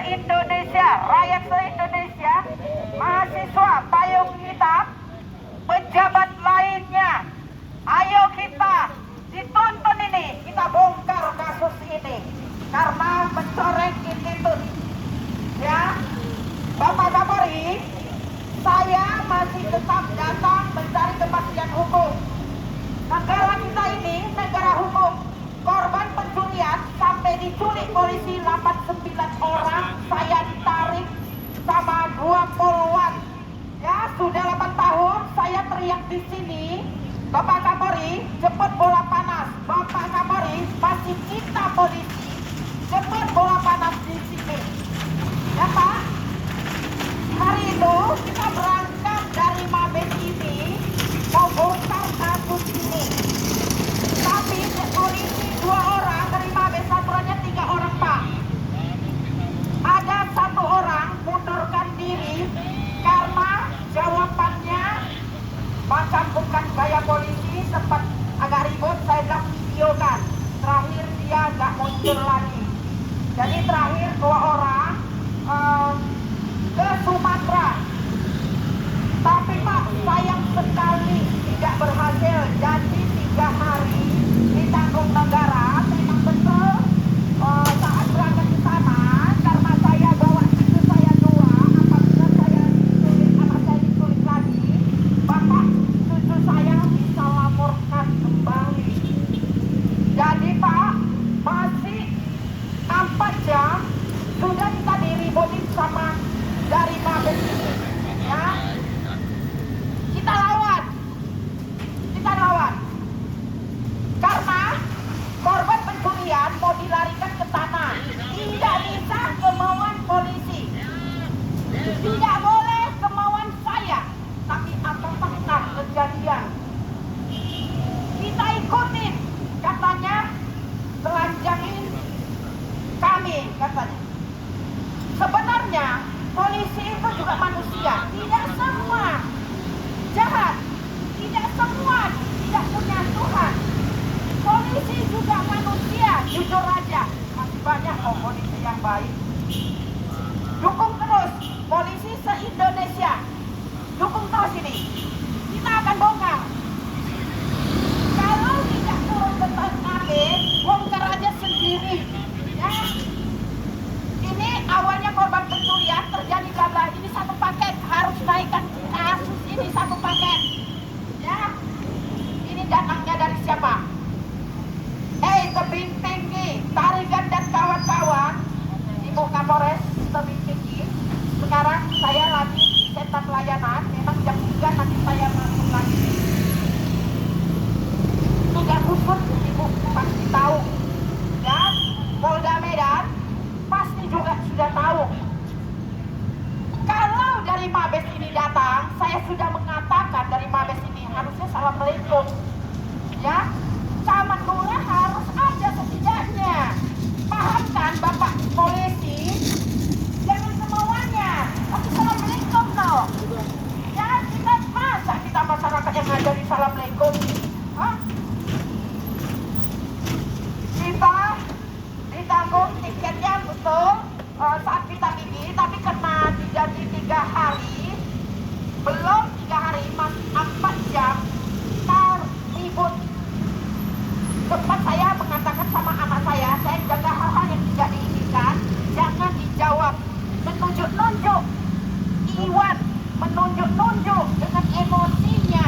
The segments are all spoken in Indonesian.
se-Indonesia, rakyat se-Indonesia, mahasiswa payung hitam, pejabat lainnya, ayo kita ditonton ini, kita bongkar kasus ini karena mencoreng institut. Ya, Bapak Kapolri, saya masih tetap datang mencari kepastian hukum. Negara kita ini negara hukum. Korban pencurian sampai diculik polisi 89 orang, saya ditarik sama 20-an. Ya, sudah 8 tahun saya teriak di sini, Bapak Kapolri, cepat bola panas. Bapak Kapolri, masih kita polisi, cepat bola panas di sini. Ya Pak, hari itu kita berangkat dari Mabes ini mau bongkar kasus ini. Tapi polisi 2 orang, dari Mabes aturannya 3 orang Pak. Ada 1 orang mundurkan diri karena jawabannya macam bukan gaya polisi, sempat agak ribut, saya bilang videokan. Terakhir dia nggak muncul lagi. Jadi terakhir 2 orang ke Sumatera. Tapi Pak, sayang sekali tidak berhasil. Jadi 3 hari ditanggung negara. Memang betul saat berangkat ke sana, karena saya bawa cucu saya 2, apabila saya diculik, anak saya diculik lagi, Bapak, cucu saya bisa laporkan kembali. Jadi Pak, masih 4 jam sudah kita diributin sama dari Mabes ini. Ya, kita lawan karena korban pencurian mau dilarikan ke tanah, tidak bisa kemauan polisi, tidak boleh kemauan saya, tapi akan pernah kejadian. Kita ikutin, katanya telanjangin kami, katanya. Sebenarnya polisi itu juga manusia, tidak semua jahat, tidak semua tidak punya Tuhan. Polisi juga manusia, jujur aja, masih banyak kok polisi yang baik. Dukung terus polisi se-Indonesia, dukung terus ini, kita akan bongkar. Kalau tidak turun ke TKP, bongkar aja sendiri. Ya, ini awalnya korban pencurian terjadi bla bla, ini 1 paket, harus naikkan kasus ini 1 paket. Ya, ini datangnya dari siapa? Tebing tinggi, Tarigan dan kawan-kawan, Ibu Kapolres Tebing Tinggi. Sekarang saya lagi di sentra pelayanan, memang jam 3 nanti saya masuk lagi. Tugas khusus Ibu pasti tahu. Ya, Polda Medan pasti juga sudah tahu. Kalau dari Mabes ini datang, saya sudah mengatakan dari Mabes ini harusnya assalamualaikum. Ya, sama lurah harus ada setidaknya. Paham kan Bapak polisi? Jangan semauannya. Tapi assalamualaikum no. Ya, kita masa kita masyarakat yang ngajari assalamualaikum. Hah? Kita ditanggung tiketnya betul saat kita pergi, tapi karena dijanji 3 hari, belum 3 hari, masih 4 jam, ribut. Sempat saya mengatakan sama anak saya jaga hal-hal yang tidak diinginkan, jangan dijawab. Menunjuk-nunjuk, Iwan menunjuk-nunjuk dengan emosinya.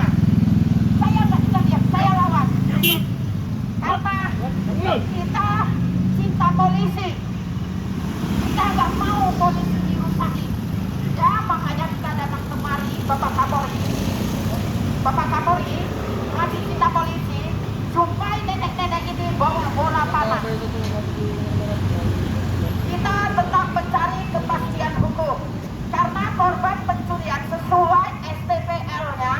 Saya nggak diam, saya lawan. Karena kita cinta polisi, kita nggak mau polisi dirusaki. Ya, makanya kita datang kemari, Bapak Kapolri. Bapak Kapolri masih cinta polisi, jumpai nenek-nenek ini bawa bola panas. Kita tetap mencari kepastian hukum karena korban pencurian sesuai STPL-nya,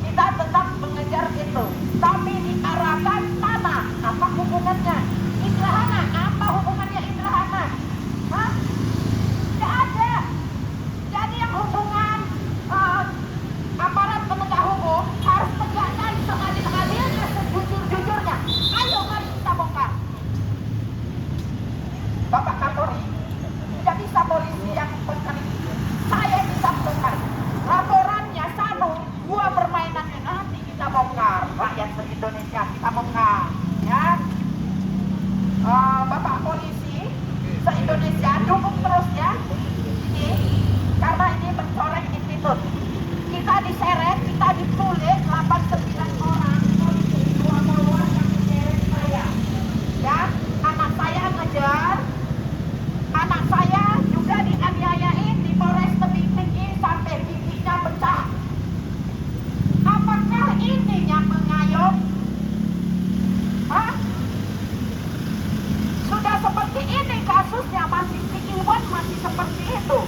kita tetap mengejar itu. Tapi diarahkan tanah, apa hubungannya? Indrahana, apa hubungannya Indrahana? Hah? Tidak ada. Jadi yang hubungan aparat penegak hukum harus tegakkan seadil-adilnya, sejujur-jujurnya. Ayo mari kita bongkar. Bapak Kapolri, tidak yang benar. Saya bisa bongkar. Laporannya satu, dua permainannya nanti kita bongkar. Rakyat se-Indonesia kita bongkar. Ya, Bapak polisi se-Indonesia dukung terus ya. Ini karena ini mencoreng institut. Kita diseret, kita diculik 89 orang polisi, dua puluhan yang diseret saya. Ya, anak saya ngejar, anak saya juga dianiayain di Polres Tebing Tinggi sampai giginya pecah. Apakah ini yang mengayom? Hah? Sudah seperti ini kasusnya, masih si Iwan masih seperti itu.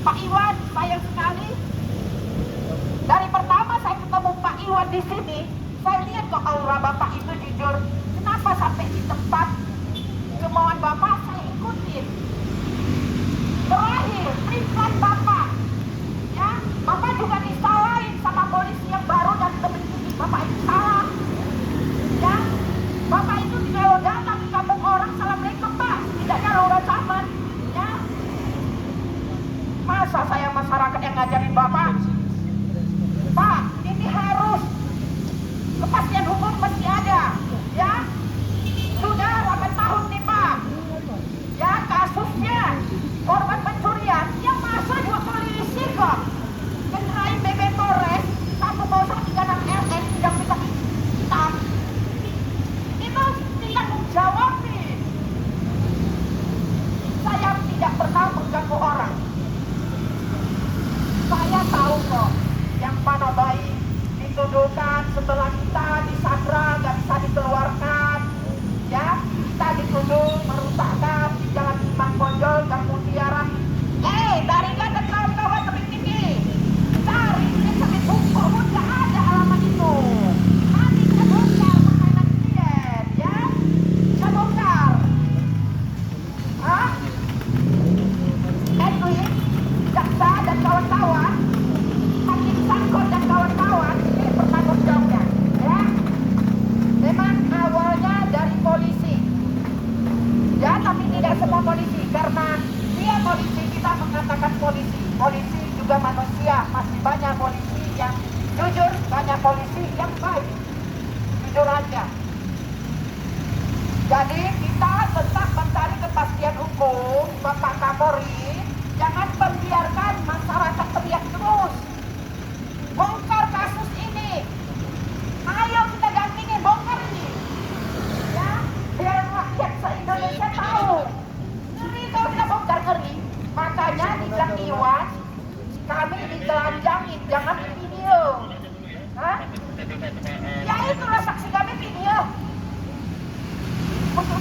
Pak Iwan, sayang sekali. Dari pertama saya ketemu Pak Iwan di sini, saya lihat kok aura Bapak itu jujur. Kenapa sampai di tempat kemauan Bapak saya ikutin? Terakhir, perintah Bapak, ya, Bapak juga disalahin sama polisi yang baru dan Tebing Tinggi. Bapak itu salah, ya. Bapak itu kalau datang ke kampung orang, assalamualaikum Pak, tidaknya lurah zaman, ya. Masa saya masyarakat yang ngajarin Bapak? Pak, ini harus kepastian hukum mesti ada, ya. Sudah 8 tahun nih Pak, ya, kasusnya korban pencurian yang masa juga polisi kok. Kenai BB Polres 1036 RS yang kita hitam itu tanggung jawab nih. Saya tidak pernah mengganggu orang. Saya tahu kok yang mana baik dituduhkan setelah kita disandra nggak bisa dikeluarkan, ya, kita dituduh merusakkan di Jalan Imam Bonjol dan Mutiara. Dari ada kawan-kawan Tebing Tinggi, cari ini sampai buku pun nggak ada alamat itu. Nanti kita bongkar permainan klien, ya, kita bongkar. Hah? Edwin, jaksa dan kawan-kawan, Hakim Sangkot dan kawan-kawan, ini bertanggung jawabnya, ya. Memang awalnya dari polisi, ya, tapi tidak semua polisi, karena dia polisi, kita mengatakan polisi. Polisi juga manusia, masih banyak polisi yang jujur, banyak polisi yang baik, jujur aja. Jadi kita tetap mencari kepastian hukum, Bapak Kapolri, jangan membiarkan masyarakat teriak terus. Bongkar kasus ini. Ayo kita dampingi, bongkar ini. Ya, biar rakyat se-Indonesia tahu. Ngeri kalau kita bongkar, ngeri. Makanya dibilang Iwan, kami ditelanjangin, jangan di video. Hah? Ya itulah saksi kami video. Untuk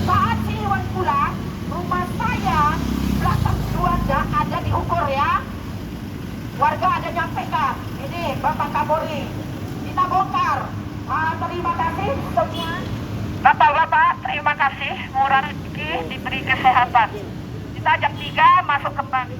Saat si Iwan pulang, rumah saya belakang Juanda ada diukur ya. Warga ada nyampe kah? Ini Bapak Kapolri. Kita bongkar. Terima kasih semua. Bapak-bapak, terima kasih. Murah rezeki diberi kesehatan. Kita jam 3 masuk kembali.